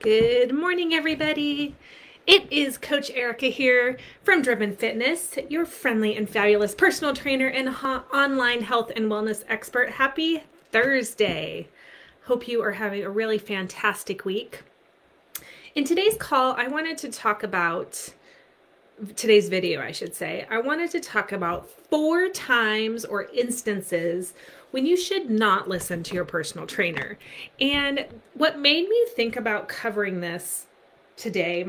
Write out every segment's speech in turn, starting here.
Good morning, everybody. It is Coach Erica here from Driven Fitness, your friendly and fabulous personal trainer and online health and wellness expert. Happy Thursday. Hope you are having a really fantastic week. In today's call, I wanted to talk about today's video, I wanted to talk about 4 times or instances when you should not listen to your personal trainer. And what made me think about covering this today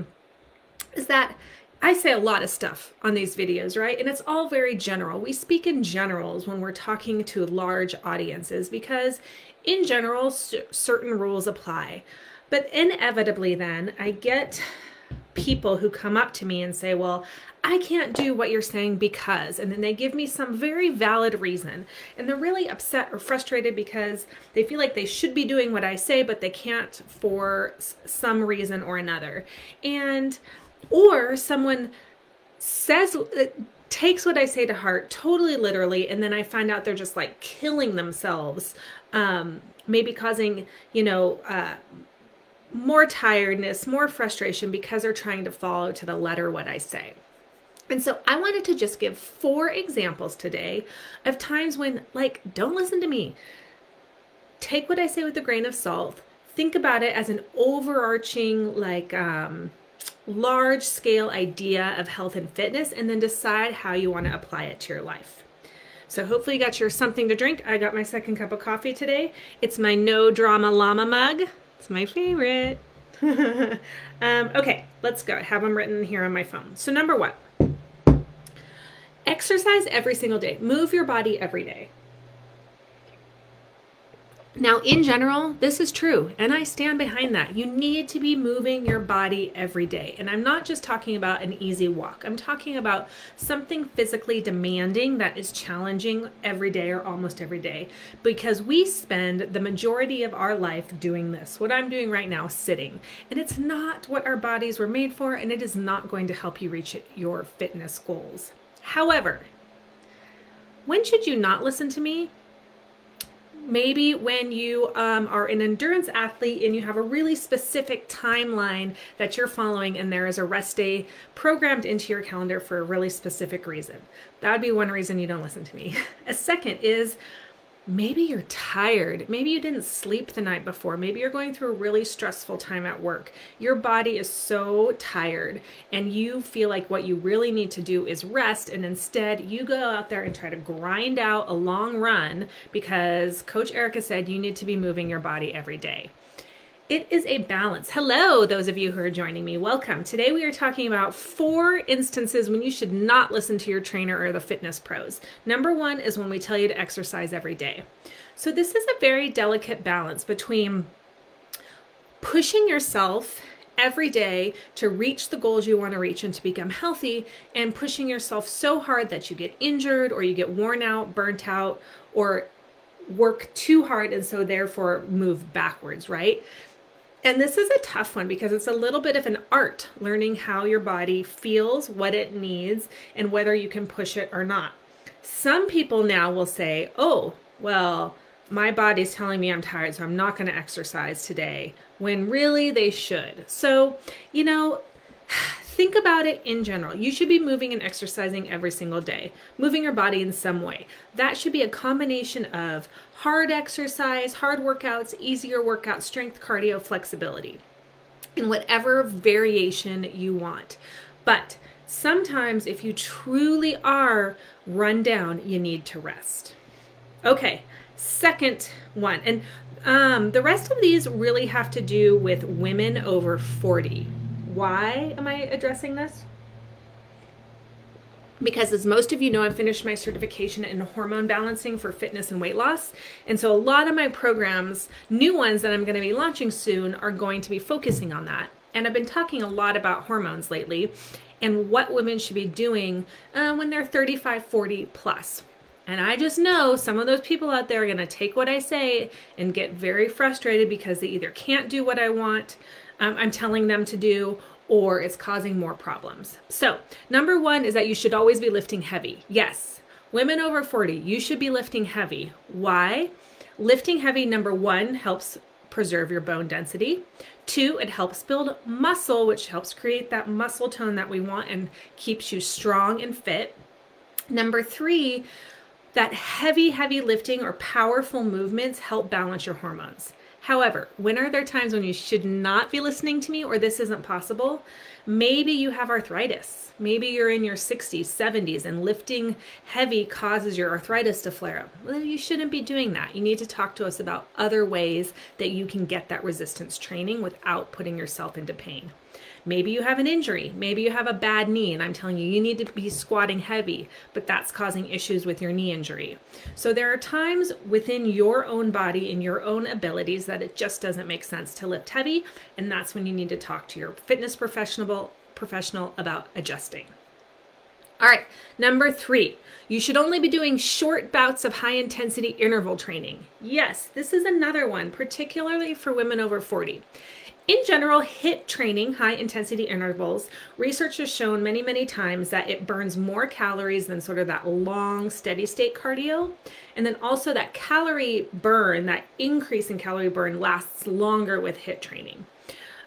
is that I say a lot of stuff on these videos, right? And it's all very general. We speak in generals when we're talking to large audiences because in general, certain rules apply. But inevitably then I get people who come up to me and say, well, I can't do what you're saying because, and then they give me some very valid reason. And they're really upset or frustrated because they feel like they should be doing what I say, but they can't for some reason or another. Or someone says, takes what I say to heart totally literally, and then I find out they're just like killing themselves, maybe causing, more tiredness, more frustration because they're trying to follow to the letter what I say. And so I wanted to just give 4 examples today of times when, don't listen to me. Take what I say with a grain of salt. Think about it as an overarching, large scale idea of health and fitness, and then decide how you want to apply it to your life. So hopefully you got your something to drink. I got my second cup of coffee today. It's my No Drama Llama mug. It's my favorite. Okay, let's go. I have them written here on my phone. So number 1, exercise every single day. Move your body every day. Now, in general, this is true, and I stand behind that. You need to be moving your body every day. And I'm not just talking about an easy walk. I'm talking about something physically demanding that is challenging every day or almost every day, because we spend the majority of our life doing this. What I'm doing right now, sitting. And it's not what our bodies were made for, and it is not going to help you reach your fitness goals. However, when should you not listen to me? Maybe when you are an endurance athlete and you have a really specific timeline that you're following and there is a rest day programmed into your calendar for a really specific reason. That would be one reason you don't listen to me. A second is maybe you're tired. Maybe you didn't sleep the night before. Maybe you're going through a really stressful time at work. Your body is so tired and you feel like what you really need to do is rest, and instead you go out there and try to grind out a long run because Coach Erica said you need to be moving your body every day. It is a balance. Hello, those of you who are joining me. Welcome. Today we are talking about 4 instances when you should not listen to your trainer or the fitness pros. Number 1 is when we tell you to exercise every day. So this is a very delicate balance between pushing yourself every day to reach the goals you want to reach and to become healthy, and pushing yourself so hard that you get injured or you get worn out, burnt out, or work too hard and so therefore move backwards, right? And this is a tough one because it's a little bit of an art, learning how your body feels, what it needs, and whether you can push it or not. Some people now will say, oh, well, my body's telling me I'm tired, so I'm not going to exercise today, when really they should. So, think about it in general. You should be moving and exercising every single day, moving your body in some way. That should be a combination of hard exercise, hard workouts, easier workouts, strength, cardio, flexibility, in whatever variation you want. But sometimes if you truly are run down, you need to rest. Okay, second one. And the rest of these really have to do with women over 40. Why am I addressing this? Because as most of you know, I finished my certification in hormone balancing for fitness and weight loss. And so a lot of my programs, new ones that I'm going to be launching soon, are going to be focusing on that. And I've been talking a lot about hormones lately and what women should be doing when they're 35, 40 plus. And I just know some of those people out there are going to take what I say and get very frustrated because they either can't do what I'm telling them to do, or it's causing more problems. So number 1 is that you should always be lifting heavy. Yes, women over 40, you should be lifting heavy. Why? Lifting heavy, number 1, helps preserve your bone density. 2, it helps build muscle, which helps create that muscle tone that we want and keeps you strong and fit. Number 3, that heavy lifting or powerful movements help balance your hormones. However, when are there times when you should not be listening to me or this isn't possible? Maybe you have arthritis. Maybe you're in your 60s, 70s, and lifting heavy causes your arthritis to flare up. Well, you shouldn't be doing that. You need to talk to us about other ways that you can get that resistance training without putting yourself into pain. Maybe you have an injury. Maybe you have a bad knee, and I'm telling you, you need to be squatting heavy, but that's causing issues with your knee injury. So there are times within your own body and your own abilities that it just doesn't make sense to lift heavy, and that's when you need to talk to your fitness professional about adjusting. All right, number 3, you should only be doing short bouts of high intensity interval training. Yes, this is another one, particularly for women over 40. In general, HIIT training, high intensity intervals, research has shown many times that it burns more calories than sort of that long steady state cardio. And then also that calorie burn, that increase in calorie burn lasts longer with HIIT training.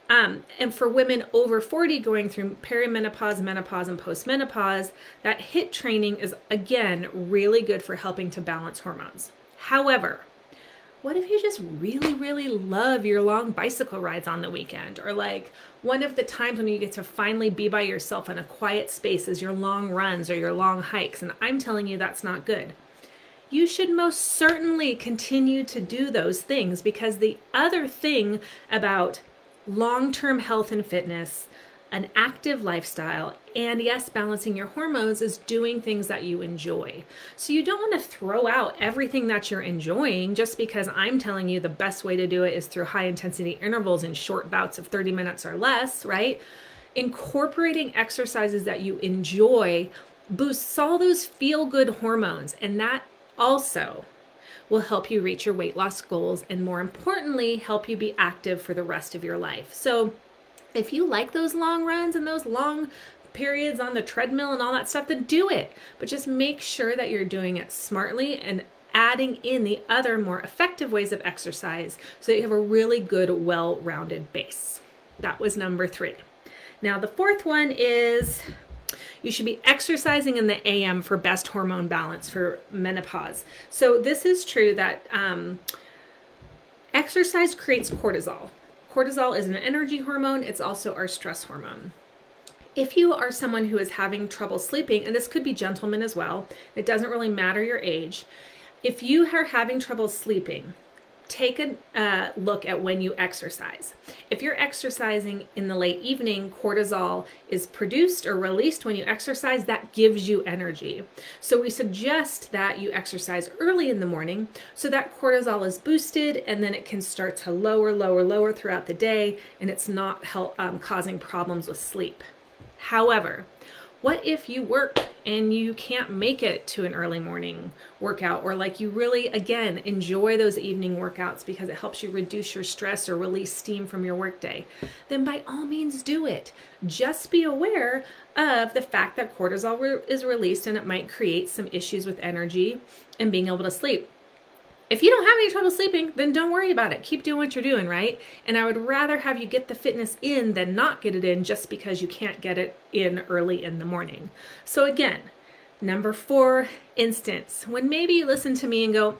And for women over 40 going through perimenopause, menopause, and postmenopause, that HIIT training is, again, really good for helping to balance hormones. However, what if you just really love your long bicycle rides on the weekend? Or like one of the times when you get to finally be by yourself in a quiet space is your long runs or your long hikes. And I'm telling you that's not good. You should most certainly continue to do those things, because the other thing about long-term health and fitness, an active lifestyle, and yes, balancing your hormones is doing things that you enjoy. So you don't want to throw out everything that you're enjoying just because I'm telling you the best way to do it is through high intensity intervals and short bouts of 30 minutes or less, right? Incorporating exercises that you enjoy boosts all those feel-good hormones, and that also will help you reach your weight loss goals and, more importantly, help you be active for the rest of your life. So if you like those long runs and those long periods on the treadmill and all that stuff, then do it. But just make sure that you're doing it smartly and adding in the other more effective ways of exercise so that you have a really good, well-rounded base. That was number 3. Now, the 4th one is you should be exercising in the AM for best hormone balance for menopause. So this is true that exercise creates cortisol. Cortisol is an energy hormone. It's also our stress hormone. If you are someone who is having trouble sleeping, and this could be gentlemen as well, it doesn't really matter your age. If you are having trouble sleeping, take a look at when you exercise. If you're exercising in the late evening, cortisol is produced or released when you exercise. That gives you energy. So we suggest that you exercise early in the morning so that cortisol is boosted, and then it can start to lower throughout the day, and it's not causing problems with sleep. However, what if you work and you can't make it to an early morning workout, or like you really, again, enjoy those evening workouts because it helps you reduce your stress or release steam from your workday? Then by all means do it. Just be aware of the fact that cortisol is released and it might create some issues with energy and being able to sleep. If you don't have any trouble sleeping, then don't worry about it. Keep doing what you're doing, right? And I would rather have you get the fitness in than not get it in just because you can't get it in early in the morning. So again, number 4 instance, when maybe you listen to me and go,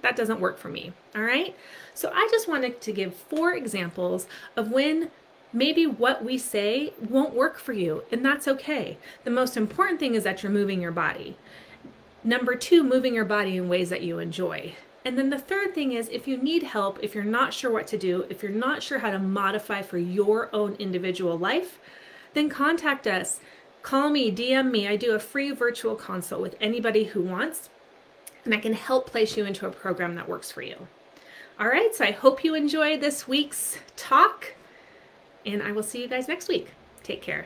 that doesn't work for me, all right? So I just wanted to give 4 examples of when maybe what we say won't work for you, and that's okay. The most important thing is that you're moving your body. Number 2, moving your body in ways that you enjoy. And then the 3rd thing is, if you need help, if you're not sure what to do, if you're not sure how to modify for your own individual life, then contact us. Call me, DM me. I do a free virtual consult with anybody who wants, and I can help place you into a program that works for you. All right, so I hope you enjoyed this week's talk, and I will see you guys next week. Take care.